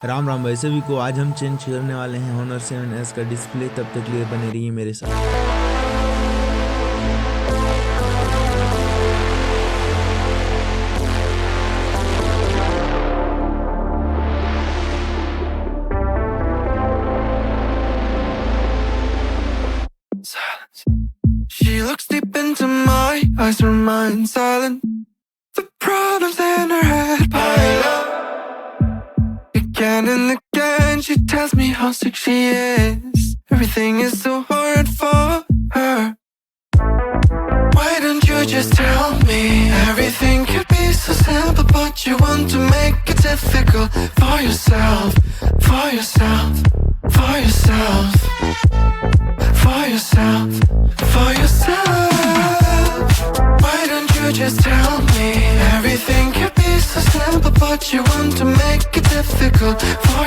राम राम भाई सभी को। आज हम चेंज करने वाले हैं Honor 7S का डिस्प्ले। तब तक लिए बने रहिए मेरे साथ। Silence. She looks deep into my eyes, remain silent. The problems in her head pile up. Again and again she tells me how sick she is. Everything is so hard for her. Why don't you just tell me? Everything could be so simple, but you want to make it difficult for yourself, for yourself, for yourself, for yourself, for yourself. Why don't you just tell me? Everything could be so simple, but you want to make it difficult for